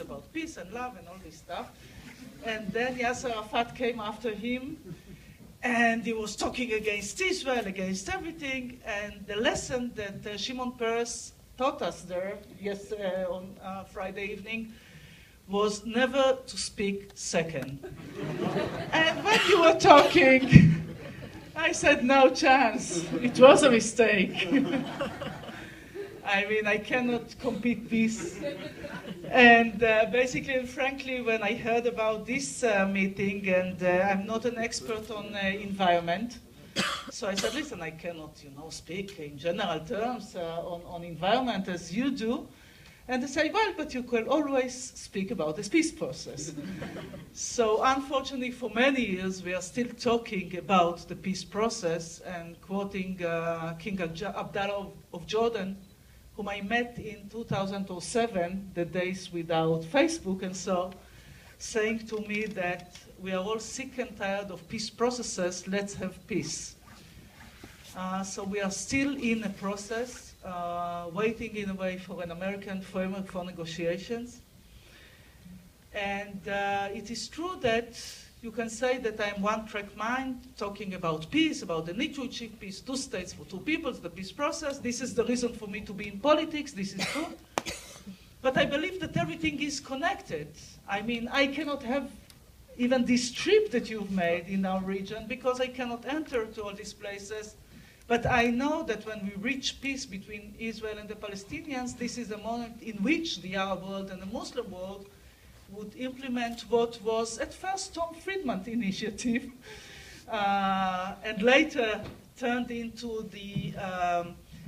about peace and love and all this stuff. And then Yasser Arafat came after him, and he was talking against Israel, against everything. And the lesson that Shimon Peres taught us there on Friday evening was never to speak second. And when you were talking, I said, no chance. It was a mistake. I mean, I cannot compete peace. And basically and frankly, when I heard about this meeting, and I'm not an expert on environment, so I said, listen, I cannot, speak in general terms on environment as you do. And they say, well, but you can always speak about the peace process. So unfortunately, for many years, we are still talking about the peace process and quoting King Abdullah of Jordan, whom I met in 2007, the days without Facebook, and so saying to me that we are all sick and tired of peace processes, let's have peace. So we are still in a process, waiting in a way for an American framework for negotiations. And it is true that you can say that I'm one-track mind, talking about peace, about the need to achieve peace, 2 states for 2 peoples, the peace process. This is the reason for me to be in politics, this is true. But I believe that everything is connected. I mean, I cannot have even this trip that you've made in our region because I cannot enter to all these places. But I know that when we reach peace between Israel and the Palestinians, this is a moment in which the Arab world and the Muslim world would implement what was at first Tom Friedman's initiative and later turned into the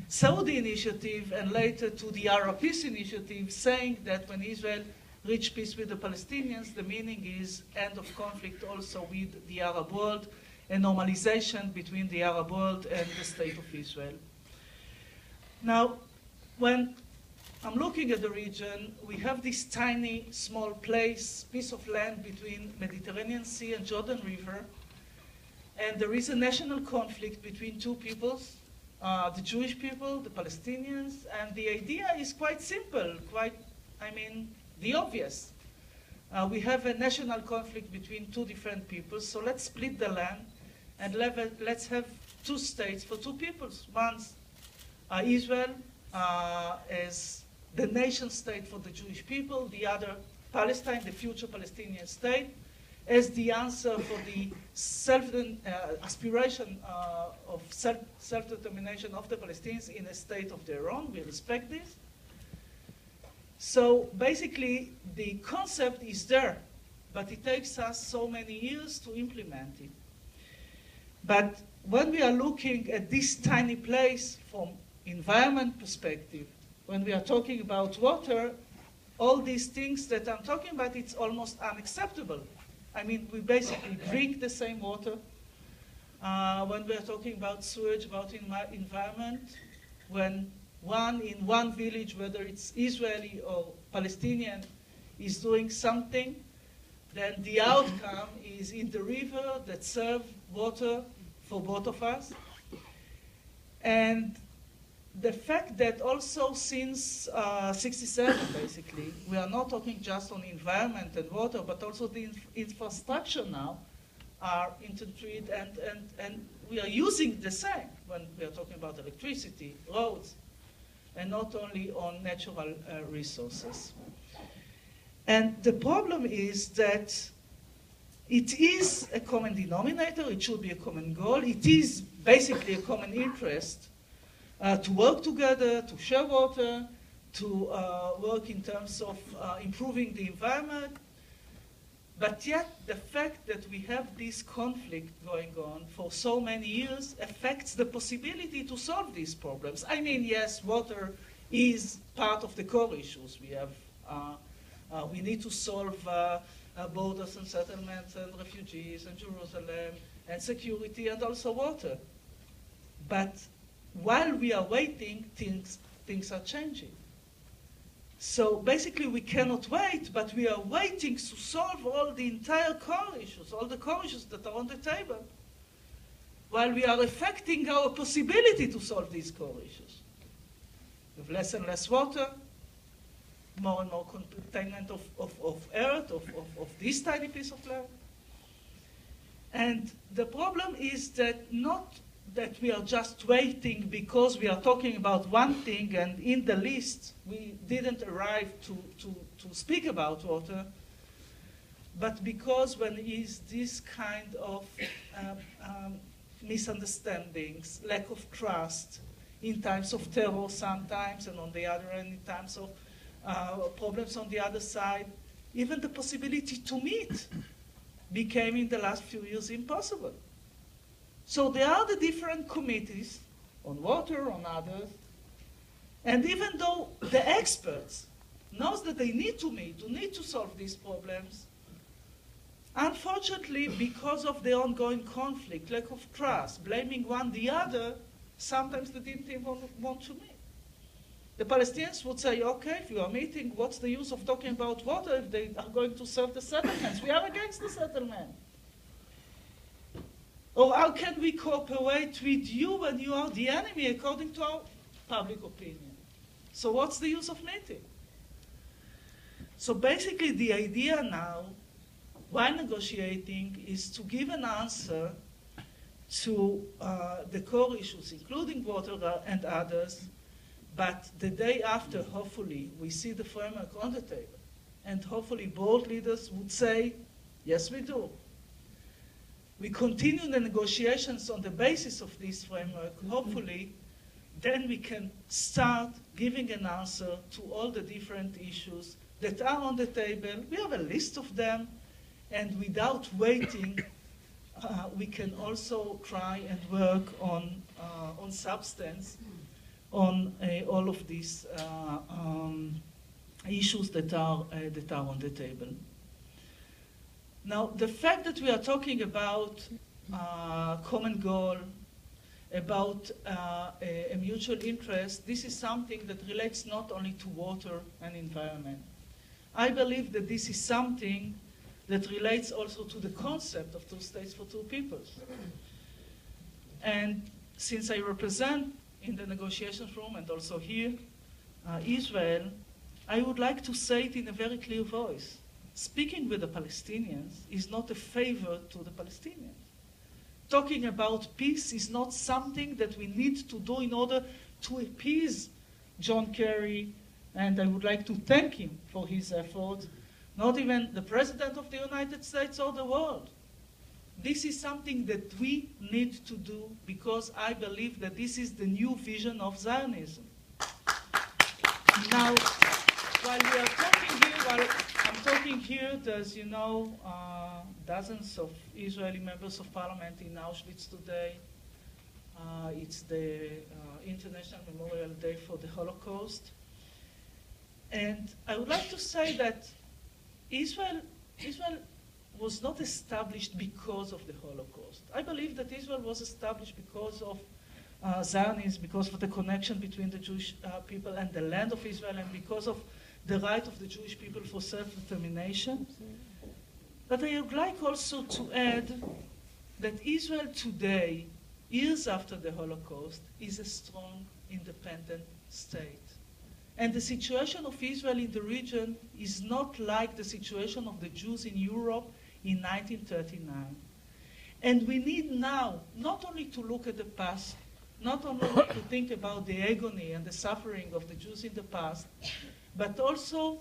Saudi initiative and later to the Arab Peace Initiative, saying that when Israel reach peace with the Palestinians, the meaning is end of conflict also with the Arab world, and normalization between the Arab world and the state of Israel. Now, when I'm looking at the region, we have this tiny, small piece of land between Mediterranean Sea and Jordan River, and there is a national conflict between 2 peoples, the Jewish people, the Palestinians, and the idea is quite simple, the obvious. We have a national conflict between 2 different peoples, so let's split the land and let's have 2 states for 2 peoples. One's Israel as the nation state for the Jewish people, the other Palestine, the future Palestinian state, as the answer for the aspiration of self-determination of the Palestinians in a state of their own. We respect this. So basically, the concept is there, but it takes us so many years to implement it. But when we are looking at this tiny place from environment perspective, when we are talking about water, all these things that I'm talking about, it's almost unacceptable. I mean, we basically drink the same water. When we are talking about sewage, about environment, when in one village, whether it's Israeli or Palestinian, is doing something, then the outcome is in the river that serves water for both of us. And the fact that also since 67, basically, we are not talking just on environment and water, but also the infrastructure now are intertwined, and we are using the same when we are talking about electricity, roads, and not only on natural resources. And the problem is that it is a common denominator, it should be a common goal, it is basically a common interest to work together, to share water, to work in terms of improving the environment. But yet, the fact that we have this conflict going on for so many years affects the possibility to solve these problems. I mean, yes, water is part of the core issues. We need to solve borders and settlements and refugees and Jerusalem and security and also water. But while we are waiting, things are changing. So basically we cannot wait, but we are waiting to solve all the entire core issues, all the core issues that are on the table, while we are affecting our possibility to solve these core issues. With less and less water, more and more containment of earth, of this tiny piece of land. And the problem is that not that we are just waiting because we are talking about one thing and in the list we didn't arrive to speak about water, but because when is this kind of misunderstandings, lack of trust in times of terror sometimes, and on the other hand in times of problems on the other side, even the possibility to meet became in the last few years impossible. So there are the different committees on water, on others, and even though the experts knows that they need to meet, need to solve these problems, unfortunately, because of the ongoing conflict, lack of trust, blaming one the other, sometimes they didn't even want to meet. The Palestinians would say, okay, if you are meeting, what's the use of talking about water if they are going to serve the settlements? We are against the settlement. Or how can we cooperate with you when you are the enemy according to our public opinion? So what's the use of meeting? So basically the idea now, while negotiating, is to give an answer to the core issues, including water and others, but the day after, hopefully, we see the framework on the table. And hopefully both leaders would say, yes, we do. We continue the negotiations on the basis of this framework, hopefully, then we can start giving an answer to all the different issues that are on the table. We have a list of them, and without waiting, we can also try and work on substance, on all of these issues that are on the table. Now, the fact that we are talking about common goal, about a mutual interest, this is something that relates not only to water and environment. I believe that this is something that relates also to the concept of two states for two peoples. And since I represent in the negotiations room and also here Israel, I would like to say it in a very clear voice. Speaking with the Palestinians is not a favor to the Palestinians. Talking about peace is not something that we need to do in order to appease John Kerry, and I would like to thank him for his efforts, not even the President of the United States or the world. This is something that we need to do because I believe that this is the new vision of Zionism. Now, while we are talking here, while I'm talking here, there's, dozens of Israeli members of parliament in Auschwitz today. It's the International Memorial Day for the Holocaust. And I would like to say that Israel was not established because of the Holocaust. I believe that Israel was established because of Zionism, because of the connection between the Jewish people and the land of Israel, and because of the right of the Jewish people for self-determination. But I would like also to add that Israel today, years after the Holocaust, is a strong, independent state. And the situation of Israel in the region is not like the situation of the Jews in Europe in 1939. And we need now not only to look at the past, not only to think about the agony and the suffering of the Jews in the past, but also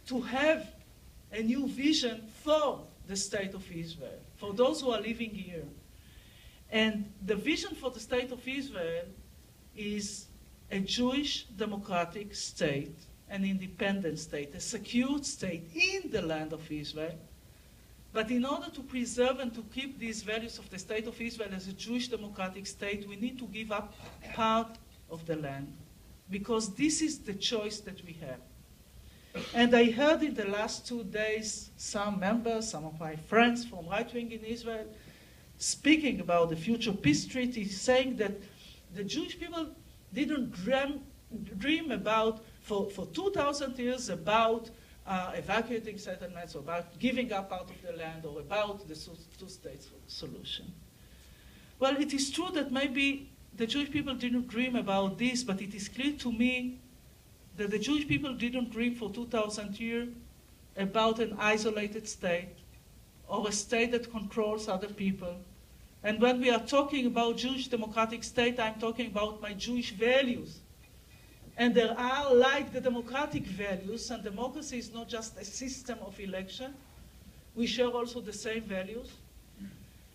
to have a new vision for the state of Israel, for those who are living here. And the vision for the state of Israel is a Jewish democratic state, an independent state, a secure state in the land of Israel. But in order to preserve and to keep these values of the state of Israel as a Jewish democratic state, we need to give up part of the land, because this is the choice that we have. And I heard in the last 2 days some members, some of my friends from right-wing in Israel, speaking about the future peace treaty, saying that the Jewish people didn't dream about, for 2,000 years, about evacuating settlements, or about giving up part of the land, or about the two-state solution. Well, it is true that maybe the Jewish people didn't dream about this, but it is clear to me that the Jewish people didn't dream for 2,000 years about an isolated state or a state that controls other people. And when we are talking about Jewish democratic state, I'm talking about my Jewish values. And there are, like the democratic values, and democracy is not just a system of election, we share also the same values.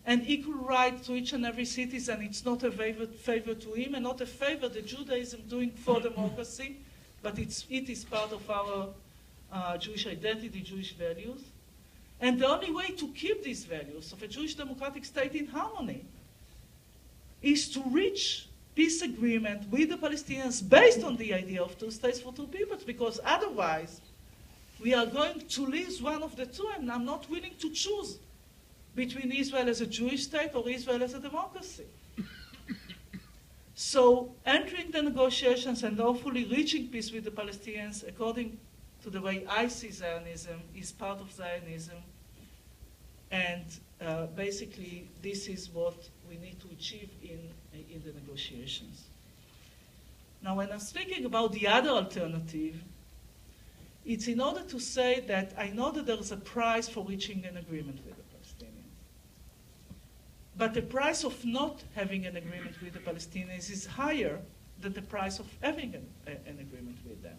And equal right to each and every citizen, it's not a favor to him and not a favor that Judaism doing for democracy, but it is part of our Jewish identity, Jewish values. And the only way to keep these values of a Jewish democratic state in harmony is to reach peace agreement with the Palestinians based on the idea of two states for two peoples, because otherwise we are going to lose one of the two, and I'm not willing to choose between Israel as a Jewish state or Israel as a democracy. So entering the negotiations and hopefully reaching peace with the Palestinians, according to the way I see Zionism, is part of Zionism. And basically, this is what we need to achieve in the negotiations. Now, when I'm speaking about the other alternative, it's in order to say that I know that there is a price for reaching an agreement with the Palestinians. But the price of not having an agreement with the Palestinians is higher than the price of having an agreement with them.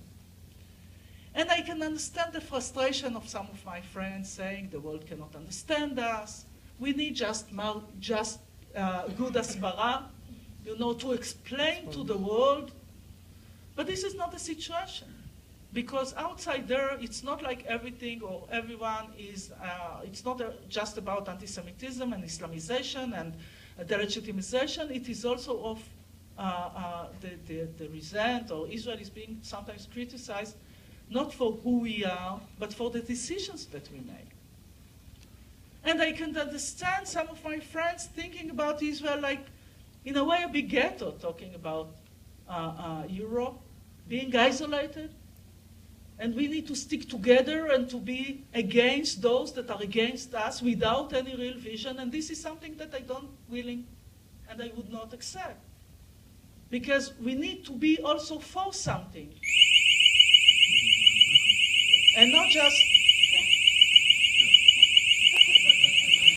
And I can understand the frustration of some of my friends saying the world cannot understand us. We need just good asbara, to explain to the world. But this is not the situation. Because outside there, it's not like everything or everyone is, it's not just about anti-Semitism and Islamization and delegitimization. It is also of the resent, or Israel is being sometimes criticized, not for who we are, but for the decisions that we make. And I can understand some of my friends thinking about Israel like, in a way, a big ghetto, talking about Europe being isolated. And we need to stick together and to be against those that are against us without any real vision. And this is something that I don't willing and I would not accept. Because we need to be also for something. And not just